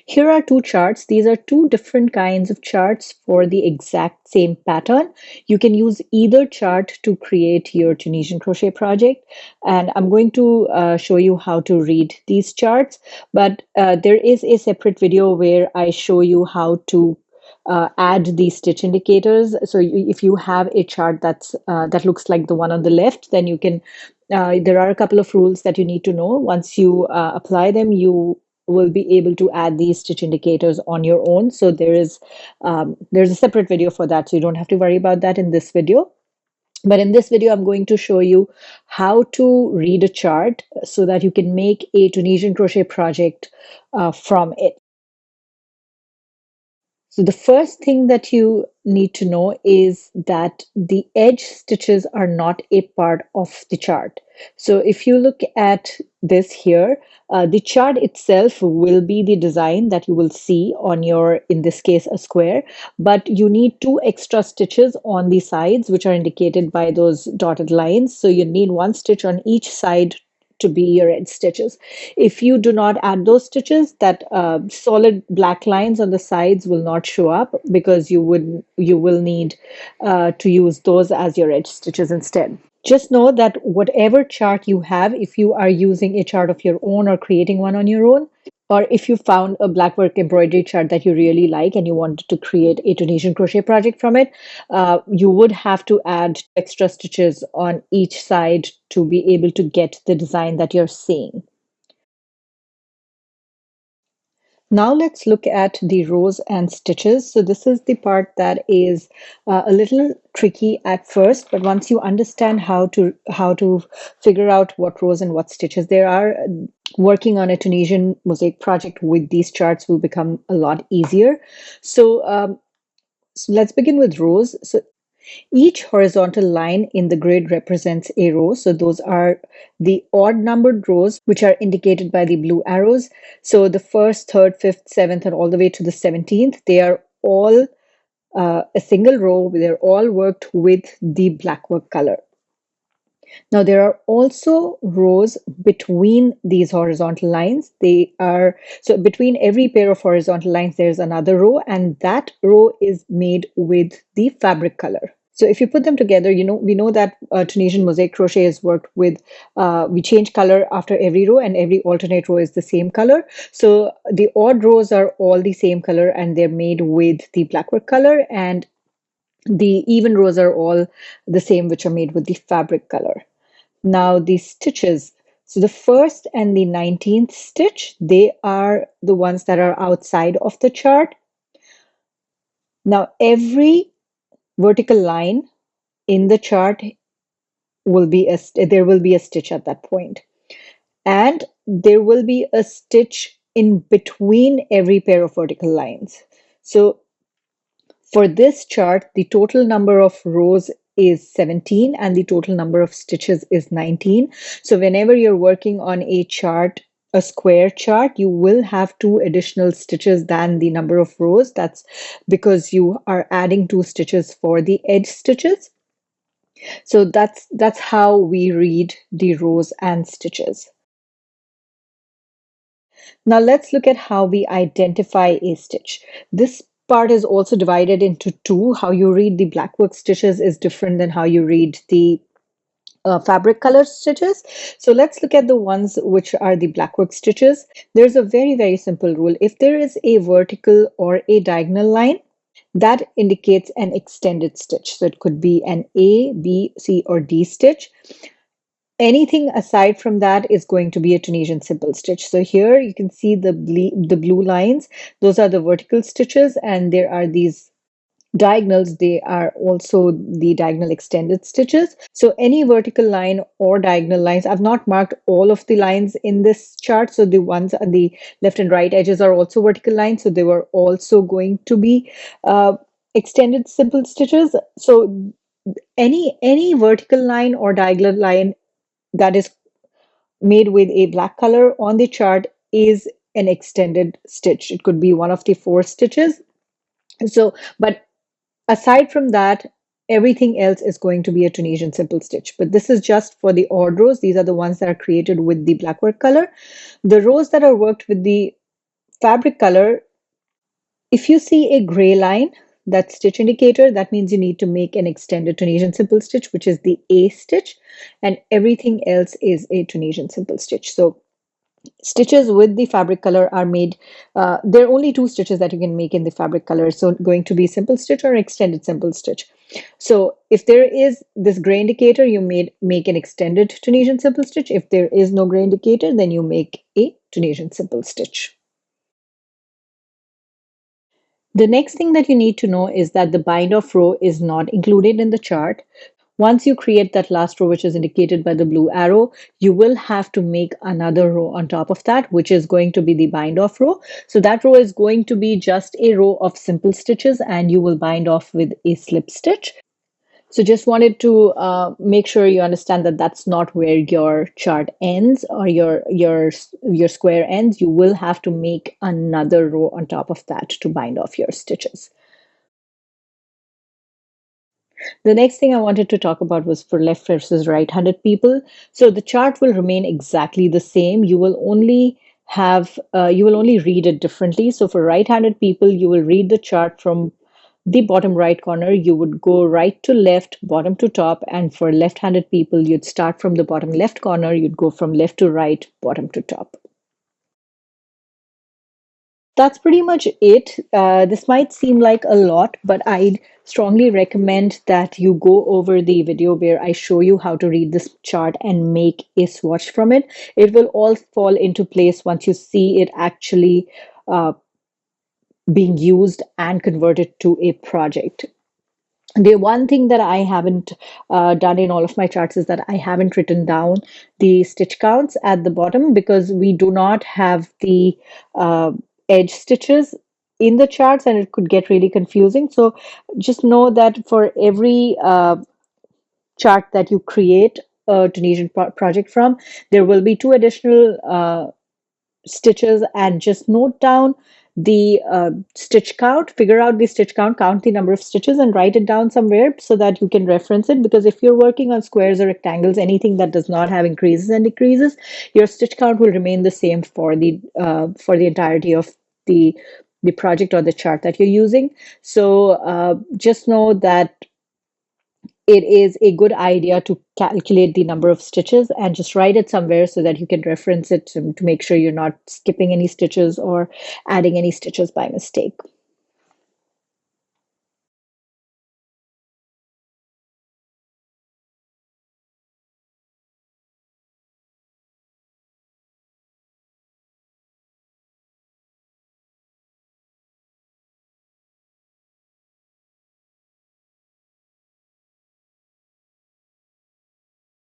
Here are two charts. These are two different kinds of charts for the exact same pattern. You can use either chart to create your Tunisian crochet project. And I'm going to show you how to read these charts. But there is a separate video where I show you how to add these stitch indicators. So if you have a chart that looks like the one on the left, then you can, there are a couple of rules that you need to know. Once you apply them, you will be able to add these stitch indicators on your own. So there's a separate video for that. So you don't have to worry about that in this video. But in this video, I'm going to show you how to read a chart so that you can make a Tunisian crochet project from it. So the first thing that you need to know is that the edge stitches are not a part of the chart. So if you look at this here, the chart itself will be the design that you will see on your, in this case, a square, but you need two extra stitches on the sides, which are indicated by those dotted lines. So you need one stitch on each side to be your edge stitches. If you do not add those stitches, that solid black lines on the sides will not show up, because you will need to use those as your edge stitches instead. Just know that whatever chart you have, if you are using a chart of your own or creating one on your own, or if you found a Blackwork embroidery chart that you really like and you wanted to create a Tunisian crochet project from it, you would have to add extra stitches on each side to be able to get the design that you're seeing. Now let's look at the rows and stitches. So this is the part that is a little tricky at first, but once you understand how to figure out what rows and what stitches there are, working on a Tunisian mosaic project with these charts will become a lot easier. So let's begin with rows. So each horizontal line in the grid represents a row. So those are the odd numbered rows, which are indicated by the blue arrows. So the first, third, fifth, seventh, and all the way to the 17th, they are all a single row. They're all worked with the Blackwork color. Now there are also rows between these horizontal lines. They are, so between every pair of horizontal lines, there's another row, and that row is made with the fabric color. So if you put them together, we know that Tunisian mosaic crochet is worked with, we change color after every row, and every alternate row is the same color. So the odd rows are all the same color, and they're made with the Blackwork color, and the even rows are all the same, which are made with the fabric color. Now the stitches, so the first and the 19th stitch, they are the ones that are outside of the chart. Now every vertical line in the chart will be there will be a stitch at that point, and there will be a stitch in between every pair of vertical lines. So for this chart, the total number of rows is 17 and the total number of stitches is 19. So whenever you're working on a chart, a square chart, you will have 2 additional stitches than the number of rows. That's because you are adding 2 stitches for the edge stitches. So that's how we read the rows and stitches. Now let's look at how we identify a stitch. This part is also divided into 2. How you read the Blackwork stitches is different than how you read the fabric color stitches. So let's look at the ones which are the Blackwork stitches. There's a very, very simple rule. If there is a vertical or a diagonal line, that indicates an extended stitch. So it could be an A, B, C, or D stitch. Anything aside from that is going to be a Tunisian simple stitch. So here you can see the blue lines. Those are the vertical stitches, and there are these diagonals. They are also the diagonal extended stitches. So any vertical line or diagonal lines, I've not marked all of the lines in this chart. So the ones on the left and right edges are also vertical lines. So they were also going to be extended simple stitches. So any vertical line or diagonal line that is made with a black color on the chart is an extended stitch. It could be one of the 4 stitches. So, but aside from that, everything else is going to be a Tunisian simple stitch. But this is just for the odd rows. These are the ones that are created with the Blackwork color. The rows that are worked with the fabric color, if you see a gray line, that stitch indicator, that means you need to make an extended Tunisian simple stitch, which is the A stitch, and everything else is a Tunisian simple stitch. So stitches with the fabric color are made, there are only two stitches that you can make in the fabric color. So going to be simple stitch or extended simple stitch. So if there is this gray indicator, you make an extended Tunisian simple stitch. If there is no gray indicator, then you make a Tunisian simple stitch. The next thing that you need to know is that the bind off row is not included in the chart. Once you create that last row, which is indicated by the blue arrow, you will have to make another row on top of that, which is going to be the bind off row. So that row is going to be just a row of simple stitches, and you will bind off with a slip stitch. So just wanted to make sure you understand that that's not where your chart ends or your square ends. You will have to make another row on top of that to bind off your stitches. The next thing I wanted to talk about was for left versus right-handed people. So the chart will remain exactly the same. You will only read it differently. So for right-handed people, you will read the chart from the bottom right corner. You would go right to left, bottom to top. And for left-handed people, you'd start from the bottom left corner. You'd go from left to right, bottom to top. That's pretty much it. This might seem like a lot, but I'd strongly recommend that you go over the video where I show you how to read this chart and make a swatch from it. It will all fall into place once you see it actually being used and converted to a project. The one thing that I haven't done in all of my charts is that I haven't written down the stitch counts at the bottom because we do not have the edge stitches in the charts and it could get really confusing. So just know that for every chart that you create a Tunisian project from, there will be two additional stitches, and just note down the stitch count, figure out the stitch count, count the number of stitches and write it down somewhere so that you can reference it. Because if you're working on squares or rectangles, anything that does not have increases and decreases, your stitch count will remain the same for the entirety of the the project or the chart that you're using. So just know that it is a good idea to calculate the number of stitches and just write it somewhere so that you can reference it to make sure you're not skipping any stitches or adding any stitches by mistake.